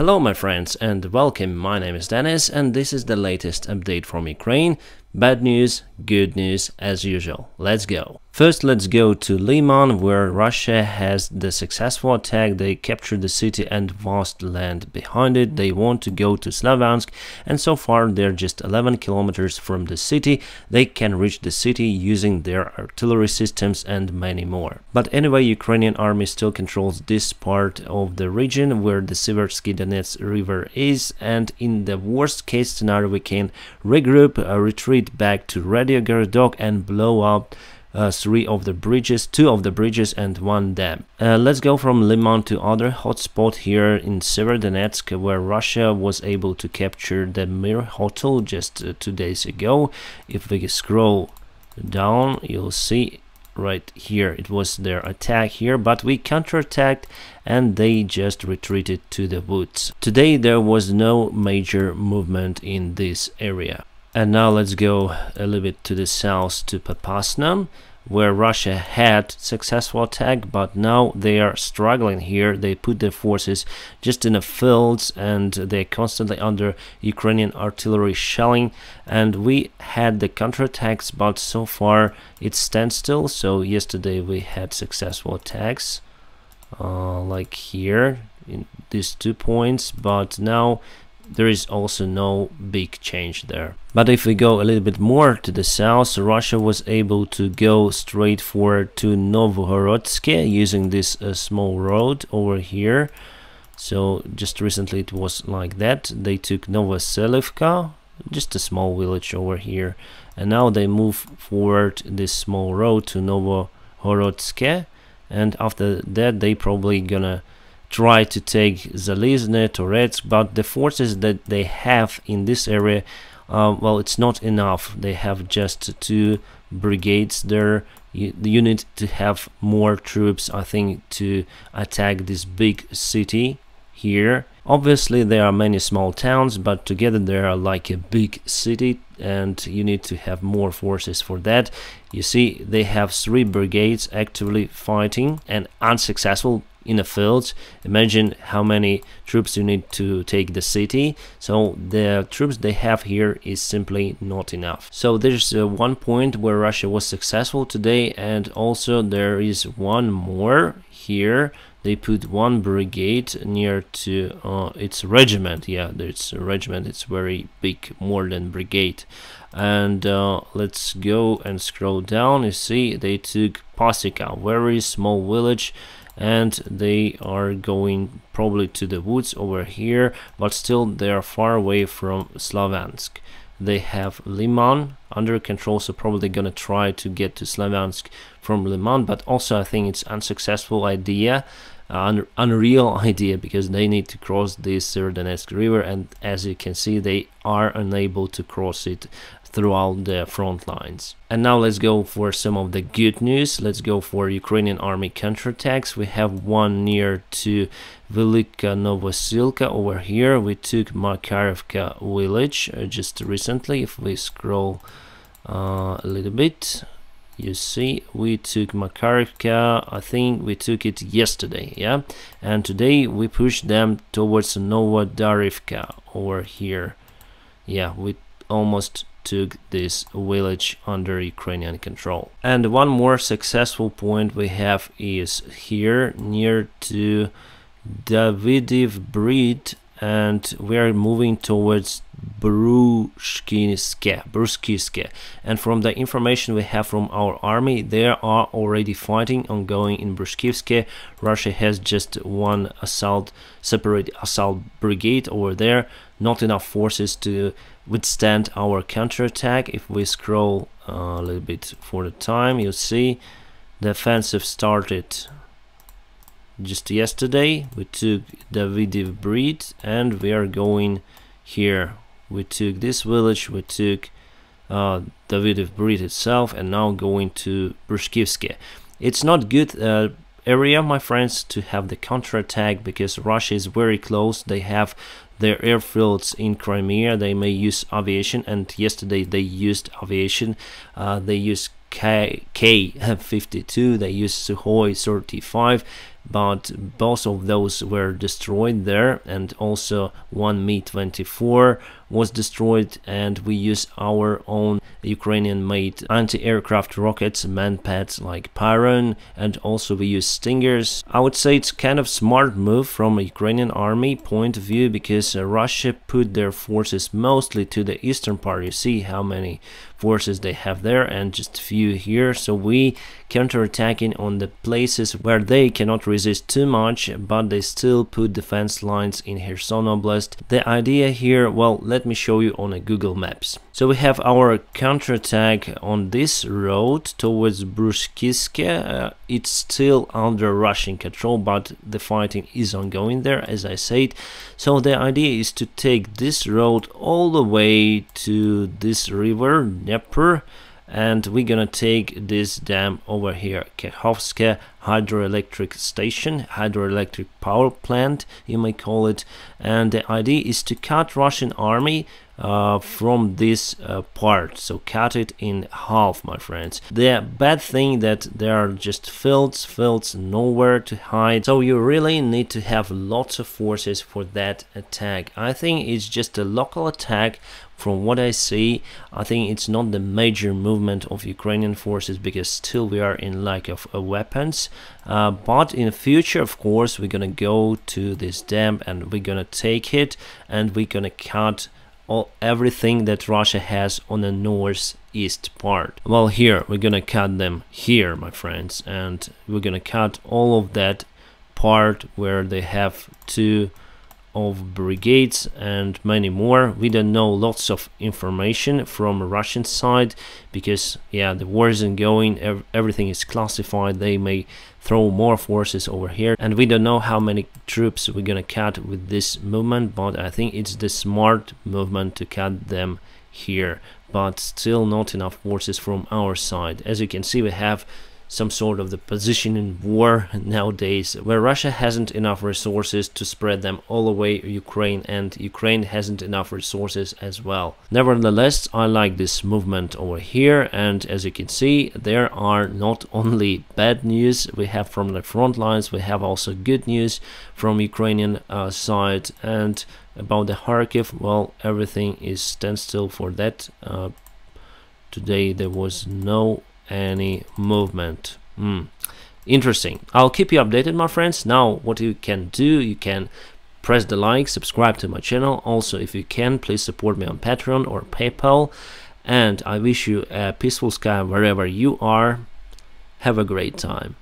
Hello my friends and welcome, my name is Dennis and this is the latest update from Ukraine. Bad news, good news as usual. Let's go. First let's go to Liman, where Russia has the successful attack. They captured the city and vast land behind it. They want to go to Slaviansk and so far they're just 11 kilometers from the city. They can reach the city using their artillery systems and many more. But anyway, Ukrainian army still controls this part of the region where the Siversky Donets river is, and in the worst case scenario we can regroup, retreat back to Radiogorodok and blow up two of the bridges and one dam. Let's go from Liman to other hotspot here in Severodonetsk, where Russia was able to capture the Mir hotel just 2 days ago. If we scroll down, you'll see right here it was their attack here, but we counterattacked and they just retreated to the woods. Today there was no major movement in this area. And now let's go a little bit to the south to Popasna, where Russia had successful attack, but now they are struggling here. They put their forces just in the fields and they're constantly under Ukrainian artillery shelling, and we had the counterattacks, but so far it's standstill. So yesterday we had successful attacks like here in these 2 points, but now there is also no big change there. But if we go a little bit more to the south, Russia was able to go straight forward to Novhorodsk using this small road over here. So just recently it was like that. They took Novoselivka, just a small village over here, and now they move forward this small road to Novhorodsk, and after that they probably gonna try to take Zalizne, Toretsk, but the forces that they have in this area, well, it's not enough. They have just 2 brigades there. You need to have more troops, I think, to attack this big city here. Obviously there are many small towns, but together they are like a big city, and you need to have more forces for that. You see, they have 3 brigades actively fighting and unsuccessful in the fields. Imagine how many troops you need to take the city. So the troops they have here is simply not enough. So there's one point where Russia was successful today, and also there is one more here. They put 1 brigade near to its regiment. Yeah, it's a regiment. It's very big, more than brigade. And let's go and scroll down. You see, they took Pasika, very small village, and they are going probably to the woods over here, but still they are far away from Slaviansk. They have Liman under control, so probably gonna try to get to Slaviansk from Liman, but also I think it's unsuccessful idea, unreal idea, because they need to cross this Severodonetsk river, and as you can see they are unable to cross it throughout the front lines. And now let's go for some of the good news. Let's go for Ukrainian army counterattacks. We have one near to Velika Novosilka over here. We took Makarivka village just recently. If we scroll a little bit, you see we took Makarivka. I think we took it yesterday, yeah, and today we pushed them towards Novodarivka over here. Yeah, we almost took this village under Ukrainian control. And one more successful point we have is here near to Davidiv Brid, and we are moving towards Bruskiske. And from the information we have from our army, they are already fighting ongoing in Bruskiske. Russia has just 1 separate assault brigade over there, not enough forces to withstand our counterattack. If we scroll a little bit for the time, you'll see the offensive started just yesterday. We took Davidiv Brid and we are going here. We took this village, we took Davidiv Brid itself, and now going to Bruskivske. It's not good area, my friends, to have the counterattack, because Russia is very close. They have their airfields in Crimea. They may use aviation, and yesterday they used aviation. They used K-52, they used Sukhoi 35, but both of those were destroyed there, and also one Mi-24 was destroyed, and we use our own Ukrainian-made anti-aircraft rockets, manpads like Pyron, and also we use Stingers. I would say it's kind of smart move from a Ukrainian army point of view, because Russia put their forces mostly to the eastern part. You see how many forces they have there and just few here, so we counterattacking on the places where they cannot resist too much, but they still put defense lines in Kherson Oblast. The idea here, well, let me show you on a Google Maps. So we have our counterattack on this road towards Brushkiske. It's still under Russian control, but the fighting is ongoing there, as I said. So the idea is to take this road all the way to this river, Dnieper, and we're gonna take this dam over here, Kakhovska hydroelectric station, hydroelectric power plant, you may call it. And the idea is to cut Russian army from this part, so cut it in half, my friends. The bad thing that there are just fields, nowhere to hide, so you really need to have lots of forces for that attack. I think it's just a local attack. From what I see, I think it's not the major movement of Ukrainian forces, because still we are in lack of weapons. But in the future, of course, we're gonna go to this dam and we're gonna take it, and we're gonna cut everything that Russia has on the northeast part. Well, here we're gonna cut them here, my friends, and we're gonna cut all of that part where they have two of brigades and many more. We don't know lots of information from Russian side, because yeah, the war isn't going, everything is classified. They may throw more forces over here, and we don't know how many troops we're gonna cut with this movement, but I think it's the smart movement to cut them here. But still not enough forces from our side. As you can see, we have some sort of the position in war nowadays, where Russia hasn't enough resources to spread them all the way Ukraine, and Ukraine hasn't enough resources as well. Nevertheless, I like this movement over here, and as you can see, there are not only bad news we have from the front lines, we have also good news from Ukrainian side. And about the Kharkiv, well, everything is standstill for that. Today there was no any movement. Interesting. I'll keep you updated, my friends. Now what you can do, you can press the like, subscribe to my channel. Also, if you can, please support me on Patreon or PayPal, and I wish you a peaceful sky wherever you are. Have a great time.